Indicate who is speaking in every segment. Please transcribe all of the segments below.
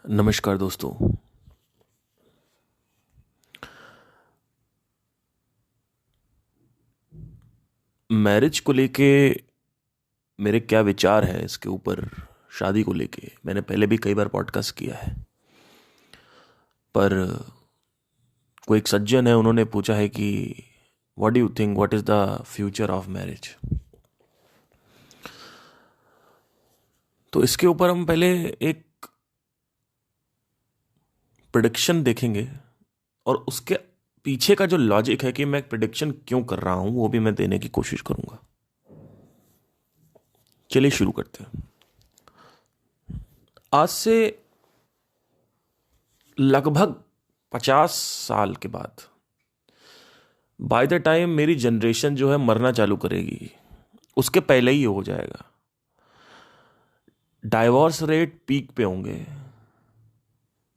Speaker 1: नमस्कार दोस्तों। मैरिज को लेके मेरे क्या विचार है इसके ऊपर, शादी को लेके मैंने पहले भी कई बार पॉडकास्ट किया है। पर कोई एक सज्जन है, उन्होंने पूछा है कि what do you think, what is the future of marriage. तो इसके ऊपर हम पहले एक प्रिडिक्शन देखेंगे और उसके पीछे का जो लॉजिक है कि मैं प्रिडिक्शन क्यों कर रहा हूं वो भी मैं देने की कोशिश करूंगा। चलिए शुरू करते हैं। आज से लगभग 50 साल के बाद, बाय द टाइम मेरी जनरेशन जो है मरना चालू करेगी, उसके पहले ही हो जाएगा। डाइवोर्स रेट पीक पे होंगे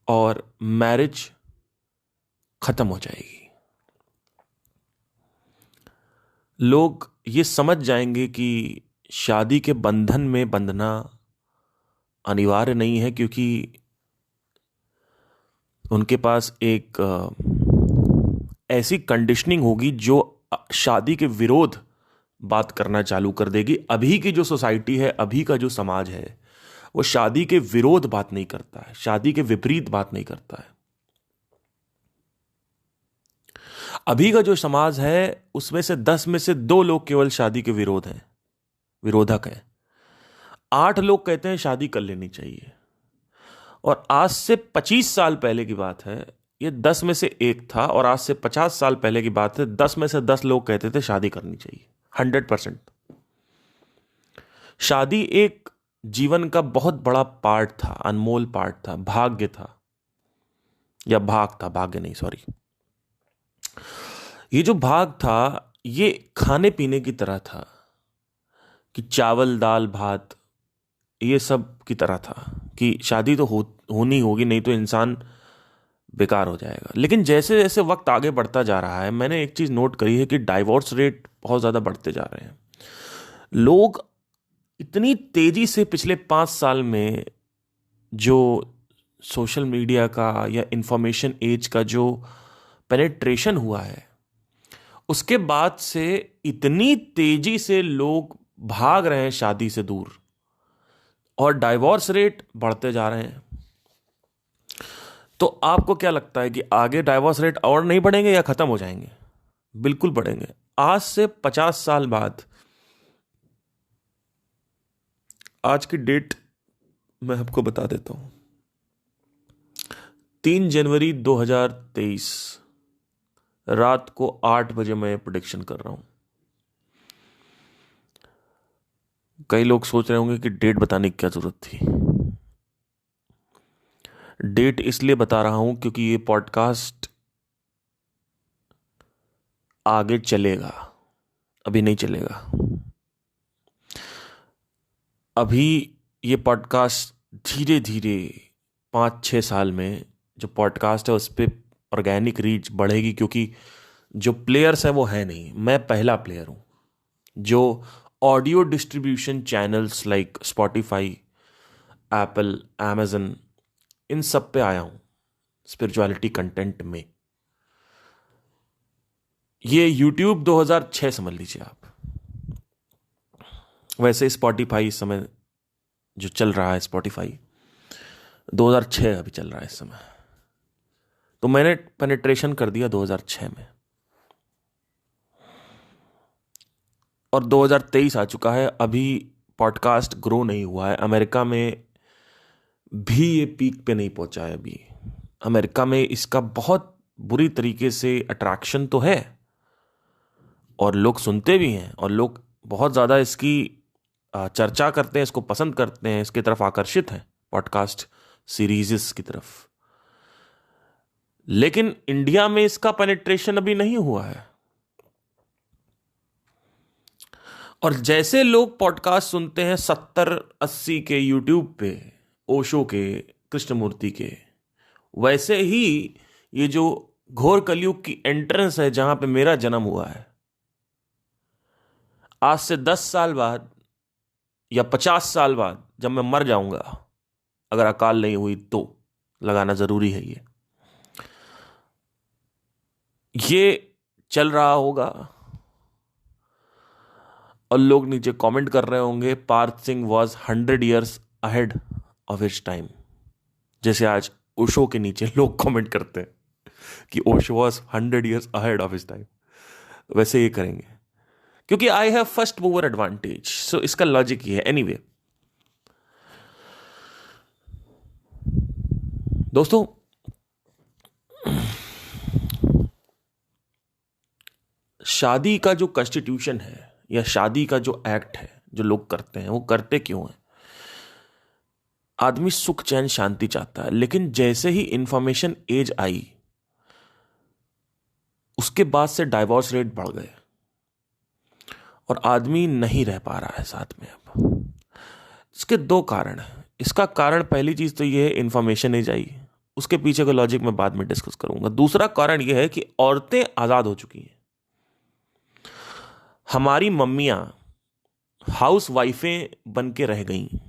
Speaker 1: और मैरिज खत्म हो जाएगी। लोग ये समझ जाएंगे कि शादी के बंधन में बंधना अनिवार्य नहीं है, क्योंकि उनके पास एक ऐसी कंडीशनिंग होगी जो शादी के विरोध बात करना चालू कर देगी। अभी की जो सोसाइटी है, अभी का जो समाज है, वो शादी के विरोध बात नहीं करता है, शादी के विपरीत बात नहीं करता है। अभी का जो समाज है उसमें से 10 में से 2 लोग केवल शादी के विरोधक हैं। 8 लोग कहते हैं शादी कर लेनी चाहिए। और आज से 25 साल पहले की बात है, ये 10 में से 1 था, और आज से 50 साल पहले की बात है, 10 में से 10 लोग कहते थे शादी करनी चाहिए। 100%। शादी एक जीवन का बहुत बड़ा पार्ट था, अनमोल पार्ट था, भाग्य था, या भाग था, भाग्य नहीं, सॉरी। ये जो भाग था ये खाने पीने की तरह था कि चावल दाल भात ये सब की तरह था कि शादी तो होनी होगी, नहीं तो इंसान बेकार हो जाएगा। लेकिन जैसे जैसे वक्त आगे बढ़ता जा रहा है, मैंने एक चीज नोट करी है कि डाइवोर्स रेट बहुत ज्यादा बढ़ते जा रहे हैं। लोग इतनी तेजी से पिछले 5 साल में जो सोशल मीडिया का या इंफॉर्मेशन एज का जो पेनेट्रेशन हुआ है, उसके बाद से इतनी तेजी से लोग भाग रहे हैं शादी से दूर, और डाइवोर्स रेट बढ़ते जा रहे हैं। तो आपको क्या लगता है कि आगे डाइवोर्स रेट और नहीं बढ़ेंगे या खत्म हो जाएंगे? बिल्कुल बढ़ेंगे। आज से 50 साल बाद, आज की डेट मैं आपको बता देता हूं, 3 जनवरी 2023 रात को 8 बजे मैं प्रेडिक्शन कर रहा हूं। कई लोग सोच रहे होंगे कि डेट बताने की क्या जरूरत थी। डेट इसलिए बता रहा हूं क्योंकि ये पॉडकास्ट आगे चलेगा, अभी नहीं चलेगा। अभी ये पॉडकास्ट धीरे धीरे 5-6 साल में जो पॉडकास्ट है उस पर ऑर्गेनिक रीच बढ़ेगी, क्योंकि जो प्लेयर्स हैं वो है नहीं। मैं पहला प्लेयर हूं जो audio distribution channels like Spotify, Apple, amazon, इन सब पे आया हूं स्पिरिचुअलिटी कंटेंट में। ये यूट्यूब 2006 समझ लीजिए आप। वैसे स्पॉटिफाई इस समय जो चल रहा है, स्पॉटिफाई 2006 अभी चल रहा है इस समय। तो मैंने पेनिट्रेशन कर दिया 2006 में, और 2023 आ चुका है। अभी पॉडकास्ट ग्रो नहीं हुआ है। अमेरिका में भी ये पीक पे नहीं पहुंचा है अभी। अमेरिका में इसका बहुत बुरी तरीके से अट्रैक्शन तो है, और लोग सुनते भी हैं, और लोग बहुत ज़्यादा इसकी चर्चा करते हैं, इसको पसंद करते हैं, इसकी तरफ आकर्षित हैं, पॉडकास्ट सीरीज़ की तरफ। लेकिन इंडिया में इसका पेनिट्रेशन अभी नहीं हुआ है। और जैसे लोग पॉडकास्ट सुनते हैं 70-80 के यूट्यूब पे, ओशो के, कृष्णमूर्ति के, वैसे ही ये जो घोर कलयुग की एंट्रेंस है जहां पे मेरा जन्म हुआ है, आज से 10 साल बाद या 50 साल बाद जब मैं मर जाऊंगा, अगर अकाल नहीं हुई तो लगाना जरूरी है। ये चल रहा होगा और लोग नीचे कमेंट कर रहे होंगे Parth Singh was 100 years ahead of his time, जैसे आज ओशो के नीचे लोग कमेंट करते हैं कि Osho was 100 years ahead of his time, वैसे ये करेंगे क्योंकि I have first mover advantage. So इसका लॉजिक ये है। एनीवे दोस्तों, शादी का जो कॉन्स्टिट्यूशन है या शादी का जो एक्ट है जो लोग करते हैं, वो करते क्यों हैं? आदमी सुख चैन शांति चाहता है, लेकिन जैसे ही इंफॉर्मेशन एज आई उसके बाद से डाइवोर्स रेट बढ़ गए और आदमी नहीं रह पा रहा है साथ में। अब इसके दो कारण हैं। इसका कारण पहली चीज तो ये है इंफॉर्मेशन एज आई, उसके पीछे का लॉजिक मैं बाद में डिस्कस करूंगा। दूसरा कारण यह है कि औरतें आजाद हो चुकी हैं। हमारी मम्मियां हाउस वाइफें बन के रह गई।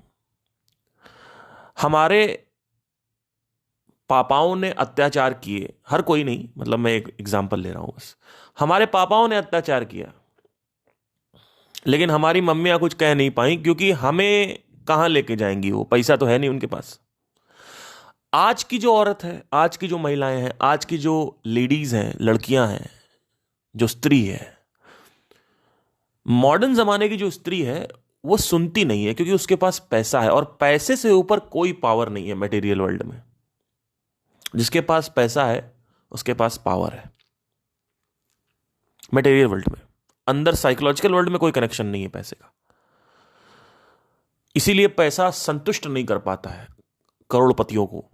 Speaker 1: हमारे पापाओं ने अत्याचार किए, हर कोई नहीं, मतलब मैं एक एग्जांपल ले रहा हूं बस। हमारे पापाओं ने अत्याचार किया, लेकिन हमारी मम्मियां कुछ कह नहीं पाई क्योंकि हमें कहां लेके जाएंगी, वो पैसा तो है नहीं उनके पास। आज की जो औरत है, आज की जो महिलाएं हैं, आज की जो लेडीज हैं, लड़कियां हैं, जो स्त्री है, मॉडर्न जमाने की जो स्त्री है, वो सुनती नहीं है क्योंकि उसके पास पैसा है और पैसे से ऊपर कोई पावर नहीं है मटेरियल वर्ल्ड में। जिसके पास पैसा है उसके पास पावर है मटेरियल वर्ल्ड में। अंदर साइकोलॉजिकल वर्ल्ड में कोई कनेक्शन नहीं है पैसे का। इसीलिए पैसा संतुष्ट नहीं कर पाता है करोड़पतियों को।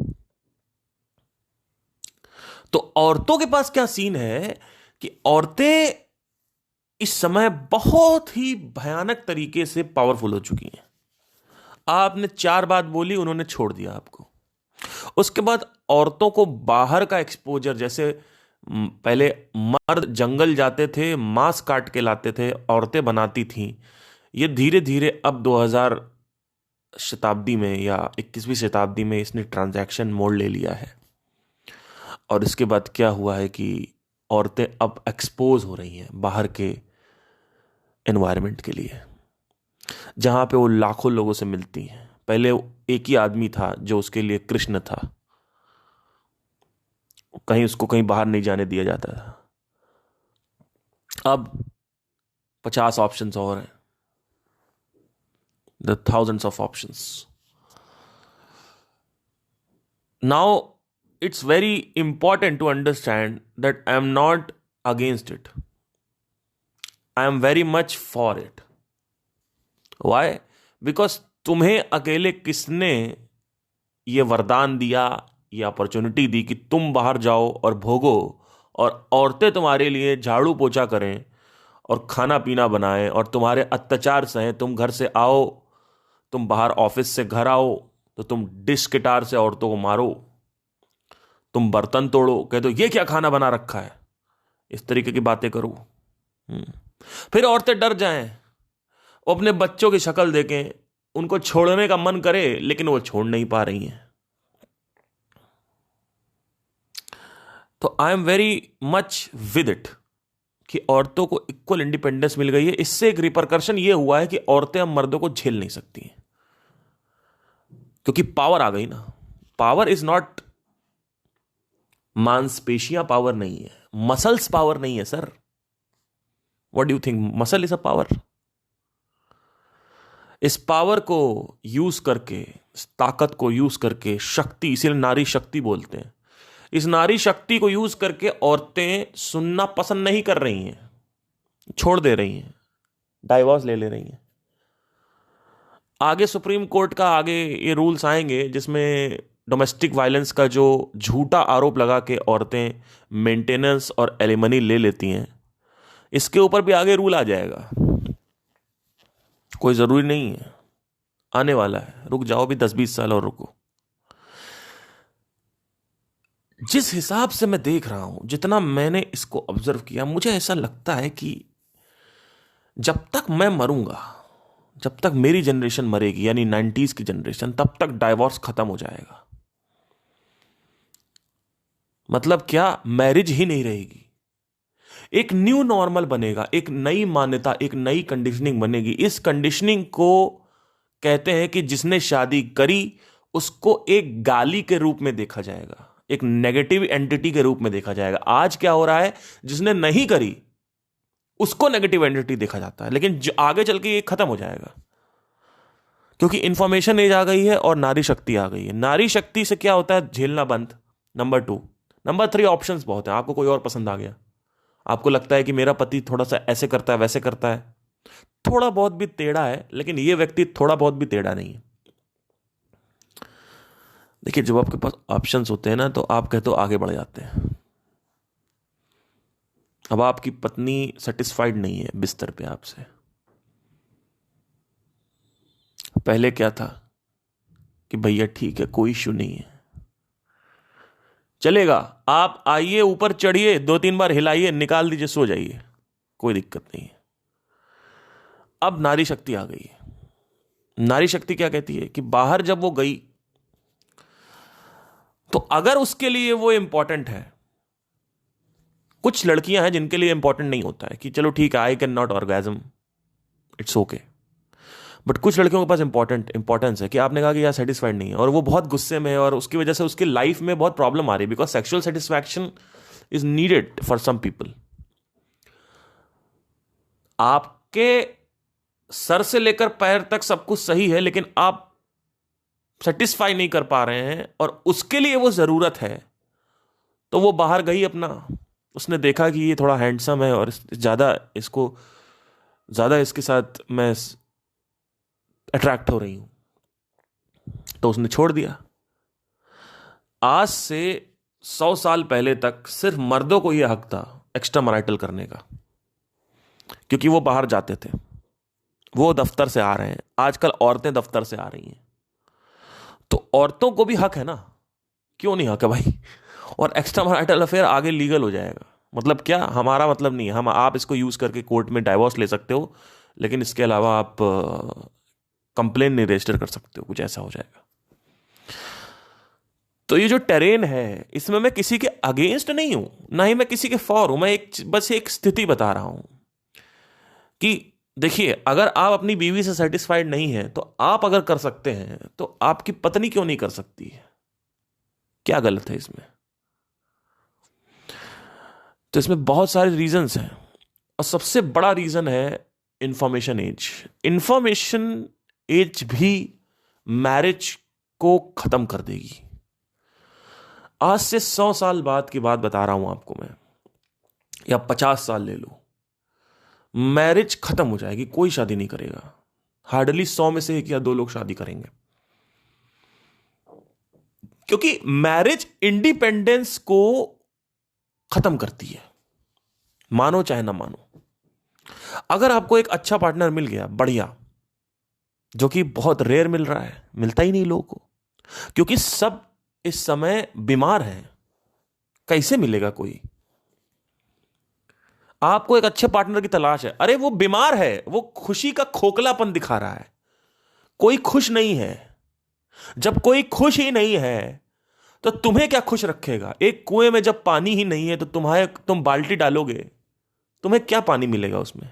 Speaker 1: तो औरतों के पास क्या सीन है कि औरतें इस समय बहुत ही भयानक तरीके से पावरफुल हो चुकी हैं। आपने 4 बात बोली, उन्होंने छोड़ दिया आपको। उसके बाद औरतों को बाहर का एक्सपोजर, जैसे पहले मर्द जंगल जाते थे, मांस काट के लाते थे, औरतें बनाती थीं, ये धीरे धीरे अब 2000 शताब्दी में या 21वीं शताब्दी में इसने ट्रांजैक्शन मोड़ ले लिया है। और इसके बाद क्या हुआ है कि औरतें अब एक्सपोज हो रही हैं बाहर के एनवायरनमेंट के लिए, जहां पे वो लाखों लोगों से मिलती हैं। पहले एक ही आदमी था जो उसके लिए कृष्ण था, कहीं उसको कहीं बाहर नहीं जाने दिया जाता था। अब 50 ऑप्शंस और हैं, the thousands of options. Now it's very important to understand that I am not against it. I am very much for it. Why? Because तुम्हें अकेले किसने ये वरदान दिया, ये अपॉर्चुनिटी दी कि तुम बाहर जाओ और भोगो और औरतें तुम्हारे लिए झाड़ू पोछा करें और खाना पीना बनाएं और तुम्हारे अत्याचार सहें। तुम घर से आओ, तुम बाहर ऑफिस से घर आओ तो तुम डिश गिटार से औरतों को मारो, तुम बर्तन तोड़ो, कह दो ये क्या खाना बना रखा है, इस तरीके की बातें करो। फिर औरतें डर जाएं, वो अपने बच्चों की शक्ल देखें, उनको छोड़ने का मन करे लेकिन वो छोड़ नहीं पा रही हैं। तो I am very much with it कि औरतों को इक्वल इंडिपेंडेंस मिल गई है। इससे एक रिपरकर्शन ये हुआ है कि औरतें अब मर्दों को झेल नहीं सकती हैं क्योंकि पावर आ गई ना। पावर इज नॉट मांसपेशियां पावर नहीं है, मसल्स पावर नहीं है sir. What do you think muscle is a power? इस पावर को यूज करके, इस ताकत को यूज करके, शक्ति, इसीलिए नारी शक्ति बोलते हैं, इस नारी शक्ति को यूज करके औरतें सुनना पसंद नहीं कर रही हैं, छोड़ दे रही हैं, डाइवोर्स ले रही हैं। आगे सुप्रीम कोर्ट का आगे ये रूल्स आएंगे जिसमें डोमेस्टिक वायलेंस का जो झूठा आरोप लगा के औरतें मेंटेनेंस और एलिमनी ले लेती हैं, इसके ऊपर भी आगे रूल आ जाएगा। कोई जरूरी नहीं है, आने वाला है, रुक जाओ भी 10-20 साल और रुको। जिस हिसाब से मैं देख रहा हूं, जितना मैंने इसको ऑब्जर्व किया, मुझे ऐसा लगता है कि जब तक मैं मरूंगा, जब तक मेरी जनरेशन मरेगी, यानी 90s की जनरेशन, तब तक डाइवोर्स खत्म हो जाएगा। मतलब क्या, मैरिज ही नहीं रहेगी, एक न्यू नॉर्मल बनेगा, एक नई मान्यता, एक नई कंडीशनिंग बनेगी। इस कंडीशनिंग को कहते हैं कि जिसने शादी करी उसको एक गाली के रूप में देखा जाएगा, एक नेगेटिव एंटिटी के रूप में देखा जाएगा। आज क्या हो रहा है, जिसने नहीं करी उसको नेगेटिव एंटिटी देखा जाता है, लेकिन जो आगे चल के ये खत्म हो जाएगा, क्योंकि इंफॉर्मेशन एज आ गई है और नारी शक्ति आ गई है। नारी शक्ति से क्या होता है, झेलना बंद, नंबर 2। नंबर 3, ऑप्शंस बहुत हैं, आपको कोई और पसंद आ गया, आपको लगता है कि मेरा पति थोड़ा सा ऐसे करता है वैसे करता है, थोड़ा बहुत भी टेढ़ा है, लेकिन ये व्यक्ति थोड़ा बहुत भी टेढ़ा नहीं है। देखिए, जब आपके पास ऑप्शंस होते हैं ना, तो आप कहते हो आगे बढ़ जाते हैं। अब आपकी पत्नी सेटिस्फाइड नहीं है बिस्तर पे आपसे, पहले क्या था कि भैया ठीक है, कोई इश्यू नहीं है, चलेगा, आप आइए, ऊपर चढ़िए, 2-3 बार हिलाइए, निकाल दीजिए, सो जाइए, कोई दिक्कत नहीं है। अब नारी शक्ति आ गई है। नारी शक्ति क्या कहती है कि बाहर जब वो गई, तो अगर उसके लिए वो इंपॉर्टेंट है, कुछ लड़कियां हैं जिनके लिए इंपॉर्टेंट नहीं होता है कि चलो ठीक है, I can not orgasm, it's okay, but कुछ लड़कियों के पास इंपॉर्टेंस है कि आपने कहा कि यार सेटिस्फाइड नहीं है, और वो बहुत गुस्से में है, और उसकी वजह से उसकी लाइफ में बहुत प्रॉब्लम आ रही है, because sexual satisfaction is needed for some people. आपके सर से लेकर पैर तक सब कुछ सही है, लेकिन आप सेटिस्फाई नहीं कर पा रहे हैं, और उसके लिए वो जरूरत है, तो वो बाहर गई अपना, उसने देखा कि ये थोड़ा हैंडसम है और ज्यादा इसके साथ मैं अट्रैक्ट हो रही हूं, तो उसने छोड़ दिया। आज से 100 साल पहले तक सिर्फ मर्दों को यह हक था एक्स्ट्रा मैरिटल करने का, क्योंकि वो बाहर जाते थे, वो दफ्तर से आ रहे हैं, आजकल औरतें दफ्तर से आ रही हैं, तो औरतों को भी हक है ना, क्यों नहीं हक है भाई? और एक्स्ट्रा मैरिटल अफेयर आगे लीगल हो जाएगा। मतलब क्या, हमारा मतलब नहीं है, हम आप इसको यूज करके कोर्ट में डाइवोर्स ले सकते हो, लेकिन इसके अलावा आप कंप्लेन नहीं रजिस्टर कर सकते हो, कुछ ऐसा हो जाएगा। तो ये जो टेरेन है, इसमें मैं किसी के अगेंस्ट नहीं हूं, ना ही मैं किसी के फॉर हूं, मैं बस एक स्थिति बता रहा हूं कि देखिए, अगर आप अपनी बीवी से सेटिस्फाइड नहीं है, तो आप अगर कर सकते हैं, तो आपकी पत्नी क्यों नहीं कर सकती है? क्या गलत है इसमें? तो इसमें बहुत सारे रीजंस हैं, और सबसे बड़ा रीजन है इंफॉर्मेशन एज। इंफॉर्मेशन एज भी मैरिज को खत्म कर देगी। आज से 100 साल बाद की बात बता रहा हूं आपको मैं, या 50 साल ले लो, मैरिज खत्म हो जाएगी, कोई शादी नहीं करेगा। हार्डली 100 में से 1 या 2 लोग शादी करेंगे, क्योंकि मैरिज इंडिपेंडेंस को खत्म करती है, मानो चाहे ना मानो। अगर आपको एक अच्छा पार्टनर मिल गया, बढ़िया, जो कि बहुत रेयर मिल रहा है, मिलता ही नहीं लोगों को, क्योंकि सब इस समय बीमार हैं, कैसे मिलेगा कोई? आपको एक अच्छे पार्टनर की तलाश है, अरे वो बीमार है, वो खुशी का खोखलापन दिखा रहा है, कोई खुश नहीं है। जब कोई खुश ही नहीं है, तो तुम्हें क्या खुश रखेगा? एक कुएं में जब पानी ही नहीं है, तो तुम बाल्टी डालोगे, तुम्हें क्या पानी मिलेगा उसमें?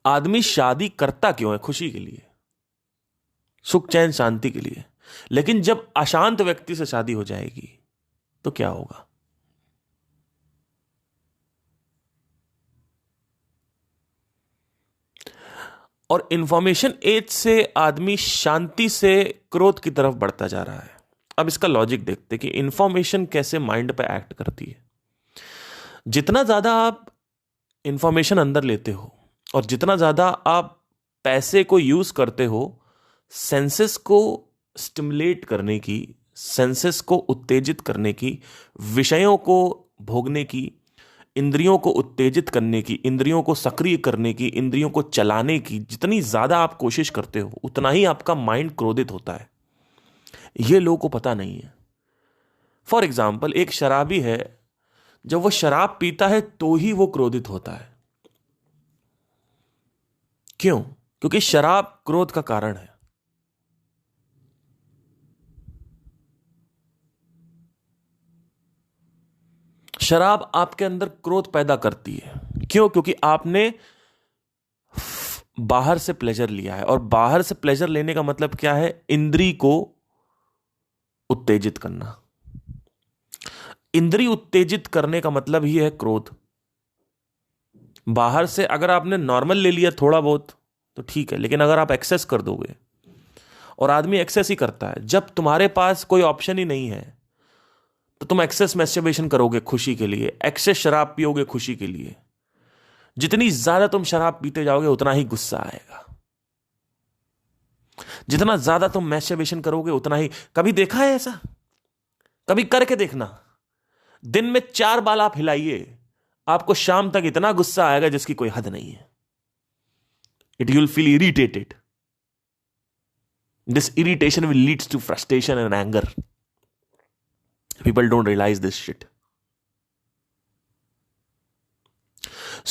Speaker 1: आदमी शादी करता क्यों है? खुशी के लिए, सुख चैन शांति के लिए। लेकिन जब अशांत व्यक्ति से शादी हो जाएगी, तो क्या होगा? और इंफॉर्मेशन एज से आदमी शांति से क्रोध की तरफ बढ़ता जा रहा है। अब इसका लॉजिक देखते कि इंफॉर्मेशन कैसे माइंड पे एक्ट करती है। जितना ज्यादा आप इंफॉर्मेशन अंदर लेते हो, और जितना ज्यादा आप पैसे को यूज करते हो सेंसेस को स्टिमुलेट करने की, सेंसेस को उत्तेजित करने की, विषयों को भोगने की, इंद्रियों को उत्तेजित करने की, इंद्रियों को सक्रिय करने की, इंद्रियों को चलाने की, जितनी ज्यादा आप कोशिश करते हो, उतना ही आपका माइंड क्रोधित होता है। यह लोगों को पता नहीं है। फॉर एग्जाम्पल, एक शराबी है, जब वो शराब पीता है तो ही वो क्रोधित होता है। क्यों? क्योंकि शराब क्रोध का कारण है। शराब आपके अंदर क्रोध पैदा करती है। क्यों? क्योंकि आपने बाहर से प्लेजर लिया है, और बाहर से प्लेजर लेने का मतलब क्या है? इंद्री को उत्तेजित करना। इंद्री उत्तेजित करने का मतलब ही है क्रोध। बाहर से अगर आपने नॉर्मल ले लिया थोड़ा बहुत तो ठीक है, लेकिन अगर आप एक्सेस कर दोगे, और आदमी एक्सेस ही करता है, जब तुम्हारे पास कोई ऑप्शन ही नहीं है तो तुम एक्सेस मैस्टरबेशन करोगे खुशी के लिए, एक्सेस शराब पियोगे खुशी के लिए। जितनी ज्यादा तुम शराब पीते जाओगे उतना ही गुस्सा आएगा, जितना ज्यादा तुम मैस्टरबेशन करोगे उतना ही। कभी देखा है ऐसा? कभी करके देखना। दिन में 4 बार आप हिलाइए, आपको शाम तक इतना गुस्सा आएगा जिसकी कोई हद नहीं है। It'll feel irritated. This irritation will leads to frustration and anger. People don't realize this shit.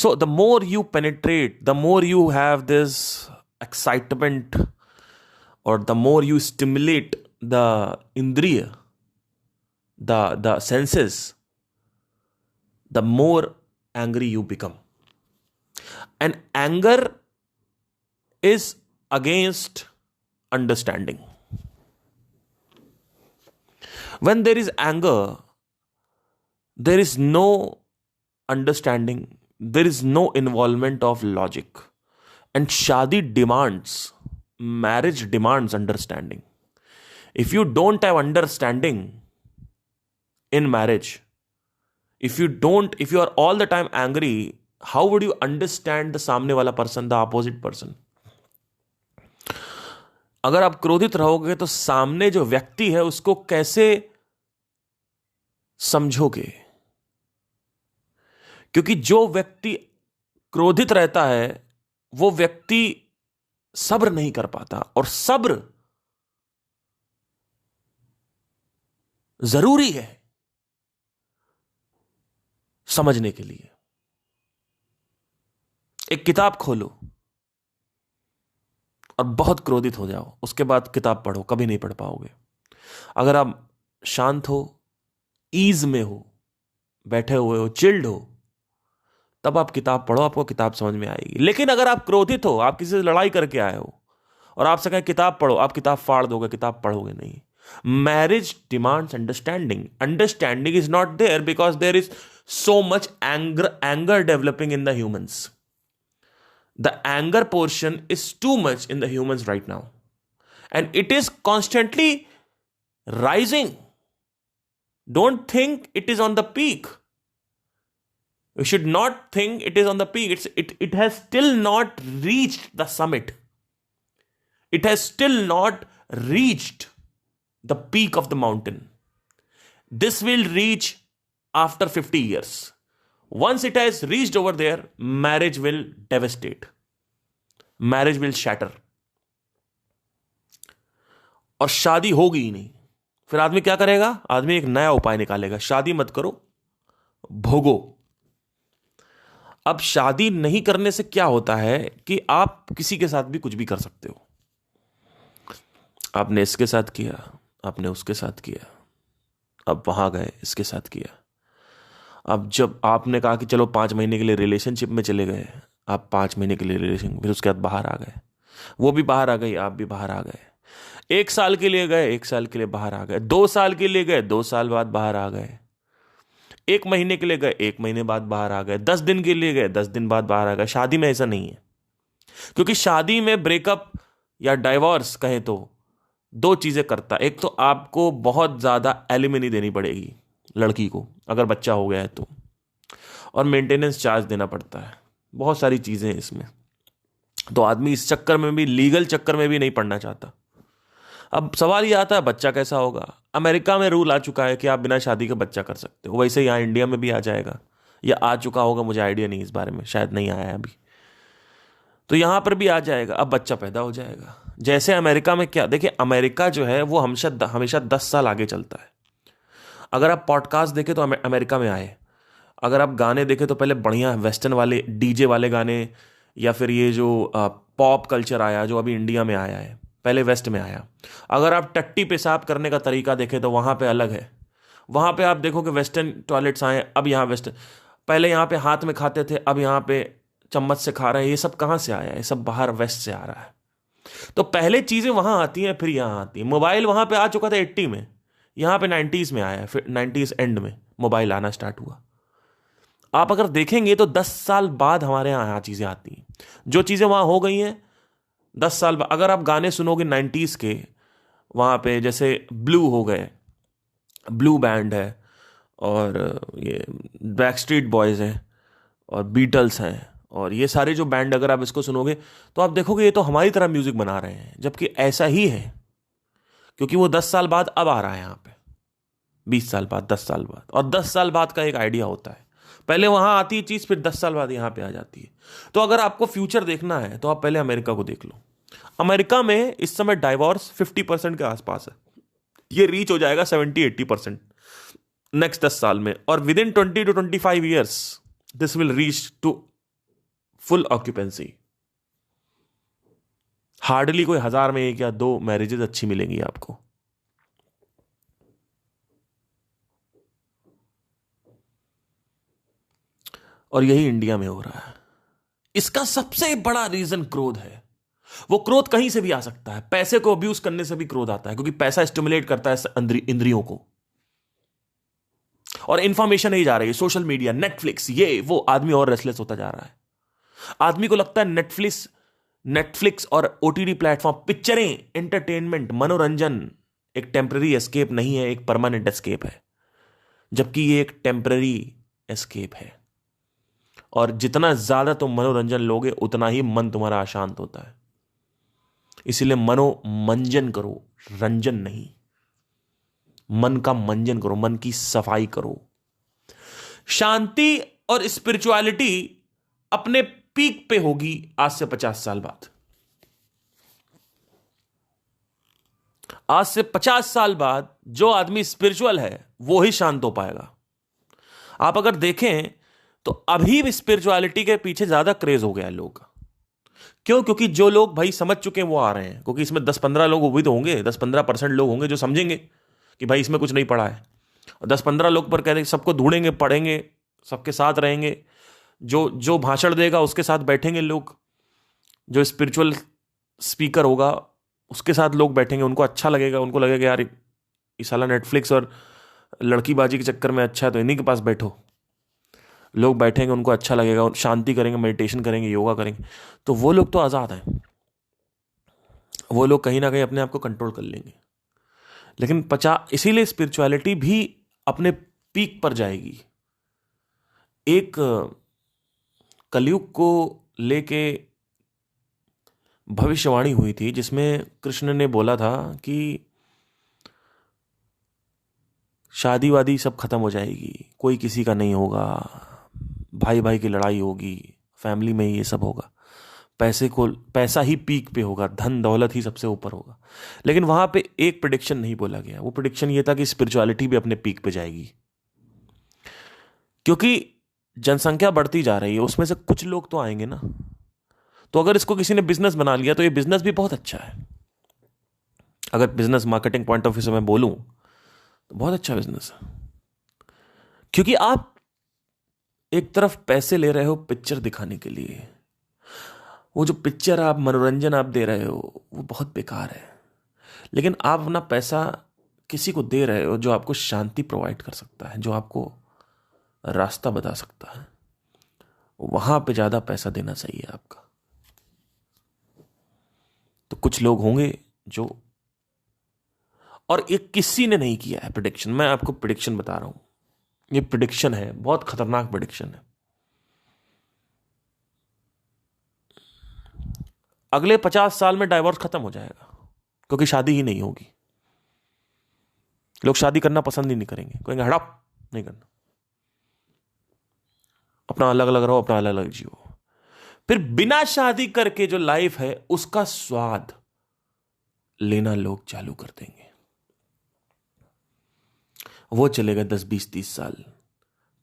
Speaker 1: So the more you penetrate, the more you have this excitement, or the more you stimulate the indriya, the senses, the more angry you become. And anger is against understanding. When there is anger, there is no understanding, there is no involvement of logic. And shadi demands, marriage demands understanding. If you don't have understanding in marriage, if you are all the time angry, how would you understand the सामने वाला person, the opposite person? अगर आप क्रोधित रहोगे तो सामने जो व्यक्ति है उसको कैसे समझोगे? क्योंकि जो व्यक्ति क्रोधित रहता है वो व्यक्ति सब्र नहीं कर पाता, और सब्र जरूरी है समझने के लिए। एक किताब खोलो और बहुत क्रोधित हो जाओ, उसके बाद किताब पढ़ो, कभी नहीं पढ़ पाओगे। अगर आप शांत हो, ईज में हो, बैठे हुए हो, चिल्ड हो, तब आप किताब पढ़ो, आपको किताब समझ में आएगी। लेकिन अगर आप क्रोधित हो, आप किसी से लड़ाई करके आए हो और आपसे कहें किताब पढ़ो, आप किताब फाड़ दोगे, किताब पढ़ोगे नहीं। Marriage demands understanding. Understanding is not there because there is so much anger developing in the humans. The anger portion is too much in the humans right now, and it is constantly rising. Don't think it is on the peak. You should not think it is on the peak. It has still not reached the summit. It has still not reached the peak of the mountain. This will reach after 50 years. Once it has reached over there, marriage will devastate. Marriage will shatter. और शादी होगी ही नहीं। फिर आदमी क्या करेगा? आदमी एक नया उपाय निकालेगा, शादी मत करो, भोगो। अब शादी नहीं करने से क्या होता है कि आप किसी के साथ भी कुछ भी कर सकते हो। आपने इसके साथ किया, आपने उसके साथ किया, अब वहां गए, इसके साथ किया। अब जब आपने कहा कि चलो 5 महीने के लिए रिलेशनशिप में चले गए, आप 5 महीने के लिए रिलेशन, फिर उसके बाद बाहर आ गए, वो भी बाहर आ गई, आप भी बाहर आ गए। 1 साल के लिए गए, 1 साल के लिए बाहर आ गए। 2 साल के लिए गए, 2 साल बाद बाहर आ गए। 1 महीने के लिए गए, 1 महीने बाद बाहर आ गए। 10 दिन के लिए गए, 10 दिन बाद बाहर आ गए। शादी में ऐसा नहीं है, क्योंकि शादी में ब्रेकअप या डाइवोर्स कहें तो 2 चीजें करता। एक तो आपको बहुत ज्यादा एलिमनी देनी पड़ेगी लड़की को, अगर बच्चा हो गया है तो, और मेंटेनेंस चार्ज देना पड़ता है। बहुत सारी चीजें हैं इसमें। तो आदमी इस चक्कर में भी, लीगल चक्कर में भी नहीं पड़ना चाहता। अब सवाल ये आता है बच्चा कैसा होगा? अमेरिका में रूल आ चुका है कि आप बिना शादी के बच्चा कर सकते हो। वैसे यहाँ इंडिया में भी आ जाएगा, या आ चुका होगा, मुझे आइडिया नहीं इस बारे में, शायद नहीं आया है अभी। तो यहां पर भी आ जाएगा, अब बच्चा पैदा हो जाएगा। जैसे अमेरिका में क्या, देखिए अमेरिका जो है वो हमेशा 10 साल आगे चलता है। अगर आप पॉडकास्ट देखें तो अमेरिका में आए, अगर आप गाने देखें तो पहले बढ़िया वेस्टर्न वाले डीजे वाले गाने, या फिर ये जो पॉप कल्चर आया जो अभी इंडिया में आया है, पहले वेस्ट में आया। अगर आप टट्टी पेशाब करने का तरीका देखें तो वहां पे अलग है, वहां पे आप देखो कि वेस्टर्न टॉयलेट्स आए, अब यहाँ वेस्टर्न, पहले यहाँ पे हाथ में खाते थे, अब यहाँ पे चम्मच से खा रहे हैं। ये सब कहाँ से आया है? ये सब बाहर वेस्ट से आ रहा है। तो पहले चीजें वहां आती हैं, फिर यहां आती हैं। मोबाइल वहां पे आ चुका था 80 में, यहां पे 90s में आया है, फिर 90s एंड में मोबाइल आना स्टार्ट हुआ। आप अगर देखेंगे तो 10 साल बाद हमारे यहाँ चीजें आती हैं। जो चीजें वहां हो गई हैं 10 साल बाद, अगर आप गाने सुनोगे 90s के, वहां पे जैसे ब्लू हो गए, ब्लू बैंड है, और ये बैकस्ट्रीट बॉयज हैं, और बीटल्स हैं, और ये सारे जो बैंड, अगर आप इसको सुनोगे तो आप देखोगे ये तो हमारी तरह म्यूजिक बना रहे हैं, जबकि ऐसा ही है। क्योंकि वो 10 साल बाद अब आ रहा है यहाँ पे, 20 साल बाद, 10 साल बाद, और 10 साल बाद का एक आइडिया होता है। पहले वहां आती है चीज, फिर 10 साल बाद यहां पे आ जाती है। तो अगर आपको फ्यूचर देखना है तो आप पहले अमेरिका को देख लो। अमेरिका में इस समय डाइवोर्स 50% के आसपास है, ये रीच हो जाएगा 70-80% नेक्स्ट 10 साल में, और within 20 to 25 years this will reach to full occupancy. Hardly कोई 1000 में 1 या 2 मैरिजेस अच्छी मिलेंगी आपको। और यही इंडिया में हो रहा है। इसका सबसे बड़ा रीजन क्रोध है। वो क्रोध कहीं से भी आ सकता है, पैसे को अब्यूज करने से भी क्रोध आता है, क्योंकि पैसा स्टिमुलेट करता है इंद्रियों को, और इंफॉर्मेशन ही जा रही है, सोशल मीडिया, नेटफ्लिक्स, ये वो, आदमी और रेस्टलेस होता जा रहा है। आदमी को लगता है नेटफ्लिक्स नेटफ्लिक्स और ओटीटी प्लेटफॉर्म, पिक्चरें, एंटरटेनमेंट, मनोरंजन एक टेम्पररी एस्केप नहीं है, एक परमानेंट एस्केप है। जबकि ये एक टेम्पररी एस्केप है, और जितना ज्यादा तुम मनोरंजन लोगे उतना ही मन तुम्हारा अशांत होता है। इसीलिए मनोमंजन करो, रंजन नहीं। मन का मंजन करो, मन की सफाई करो। शांति और स्पिरिचुअलिटी अपने पीक पे होगी आज से 50 साल बाद। आज से 50 साल बाद जो आदमी स्पिरिचुअल है वो ही शांत हो पाएगा। आप अगर देखें तो अभी भी स्पिरिचुअलिटी के पीछे ज्यादा क्रेज हो गया है लोग का। क्यों? क्योंकि जो लोग भाई समझ चुके हैं वो आ रहे हैं, क्योंकि इसमें 10-15 लोग भी तो होंगे, 10-15% लोग होंगे जो समझेंगे कि भाई इसमें कुछ नहीं पड़ा है। और 10-15 लोग पर कहते सबको ढूंढेंगे, पढ़ेंगे, सबके साथ रहेंगे, जो जो भाषण देगा उसके साथ बैठेंगे लोग, जो स्पिरिचुअल स्पीकर होगा उसके साथ लोग बैठेंगे, उनको अच्छा लगेगा, उनको लगेगा यार ये साला नेटफ्लिक्स और लड़कीबाजी के चक्कर में अच्छा है तो इन्हीं के पास बैठो। लोग बैठेंगे, उनको अच्छा लगेगा, शांति करेंगे, मेडिटेशन करेंगे, योगा करेंगे, तो वो लोग तो आज़ाद हैं, वो लोग कहीं ना कहीं अपने आप को कंट्रोल कर लेंगे। लेकिन इसीलिए स्पिरिचुअलिटी भी अपने पीक पर जाएगी। एक कलयुग को लेके भविष्यवाणी हुई थी जिसमें कृष्ण ने बोला था कि शादी वादी सब खत्म हो जाएगी, कोई किसी का नहीं होगा, भाई भाई की लड़ाई होगी, फैमिली में ही ये सब होगा, पैसा ही पीक पे होगा, धन दौलत ही सबसे ऊपर होगा। लेकिन वहां पे एक प्रेडिक्शन नहीं बोला गया। वो प्रेडिक्शन ये था कि स्पिरिचुअलिटी भी अपने पीक पे जाएगी, क्योंकि जनसंख्या बढ़ती जा रही है, उसमें से कुछ लोग तो आएंगे ना। तो अगर इसको किसी ने बिजनेस बना लिया तो ये बिजनेस भी बहुत अच्छा है। अगर business marketing point of view से मैं बोलूं तो बहुत अच्छा बिजनेस है, क्योंकि आप एक तरफ पैसे ले रहे हो पिक्चर दिखाने के लिए, वो जो पिक्चर आप मनोरंजन आप दे रहे हो वो बहुत बेकार है। लेकिन आप अपना पैसा किसी को दे रहे हो जो आपको शांति प्रोवाइड कर सकता है, जो आपको रास्ता बता सकता है, वहां पे ज्यादा पैसा देना चाहिए आपका। तो कुछ लोग होंगे जो, और ये किसी ने नहीं किया है प्रेडिक्शन, मैं आपको प्रेडिक्शन बता रहा हूं, ये प्रेडिक्शन है, बहुत खतरनाक प्रेडिक्शन है। अगले 50 साल में डाइवोर्स खत्म हो जाएगा, क्योंकि शादी ही नहीं होगी। लोग शादी करना पसंद ही नहीं करेंगे, कहेंगे हड़प नहीं करना, अपना अलग अलग रहो, अपना अलग अलग जियो। फिर बिना शादी करके जो लाइफ है उसका स्वाद लेना लोग चालू कर देंगे। वो चलेगा 10-20-30 साल,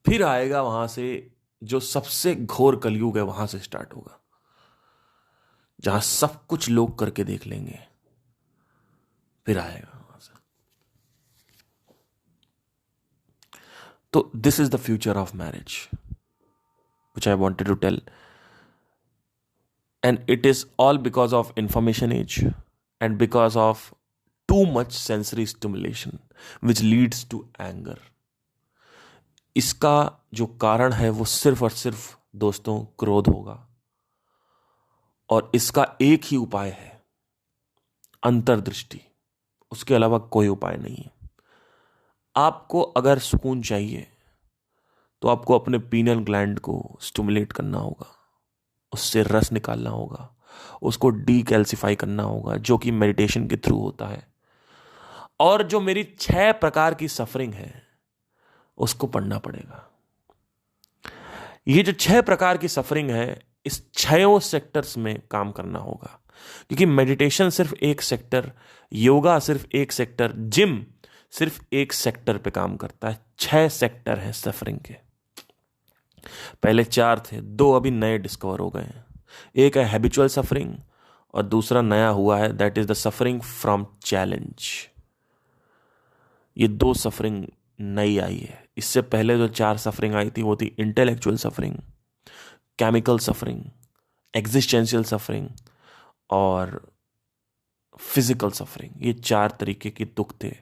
Speaker 1: फिर आएगा वहां से जो सबसे घोर कलयुग है, वहां से स्टार्ट होगा, जहां सब कुछ लोग करके देख लेंगे। फिर आएगा वहां से। तो this is the future of marriage which I wanted to tell, and it is all because of information age and because of too much sensory stimulation which leads to anger. इसका जो कारण है वो सिर्फ और सिर्फ दोस्तों क्रोध होगा, और इसका एक ही उपाय है, अंतर्दृष्टि। उसके अलावा कोई उपाय नहीं है। आपको अगर सुकून चाहिए तो आपको अपने पीनल ग्लैंड को स्टिमुलेट करना होगा, उससे रस निकालना होगा, उसको डीकैल्सिफाई करना होगा, जो कि मेडिटेशन के थ्रू होता है। और जो मेरी 6 प्रकार की सफरिंग है उसको पढ़ना पड़ेगा। ये जो 6 प्रकार की सफरिंग है, इस 6 सेक्टर्स में काम करना होगा, क्योंकि मेडिटेशन सिर्फ एक सेक्टर, योगा सिर्फ एक सेक्टर, जिम सिर्फ एक सेक्टर पे काम करता है। 6 सेक्टर हैं सफरिंग के। पहले 4 थे, 2 अभी नए डिस्कवर हो गए हैं। एक है हैबिचुअल सफरिंग और दूसरा नया हुआ है, that is the suffering from challenge. ये 2 सफरिंग नई आई है। इससे पहले जो 4 सफरिंग आई थी वो थी intellectual suffering, chemical suffering, existential suffering और फिजिकल सफरिंग। ये 4 तरीके के दुख थे।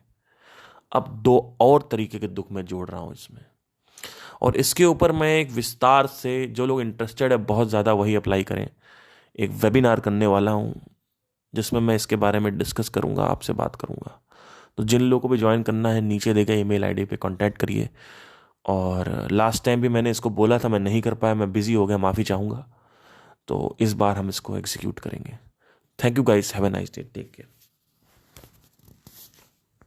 Speaker 1: अब 2 और तरीके के दुख मैं जोड़ रहा हूं इसमें, और इसके ऊपर मैं एक विस्तार से, जो लोग इंटरेस्टेड है बहुत ज़्यादा वही अप्लाई करें, एक वेबिनार करने वाला हूं जिसमें मैं इसके बारे में डिस्कस करूंगा, आपसे बात करूंगा। तो जिन लोगों को भी ज्वाइन करना है, नीचे देगा ईमेल आईडी पे कांटेक्ट करिए। और लास्ट टाइम भी मैंने इसको बोला था, मैं नहीं कर पाया, मैं बिजी हो गया, माफ़ी चाहूँगा। तो इस बार हम इसको एग्जीक्यूट करेंगे। Thank you guys, have a nice day, take care.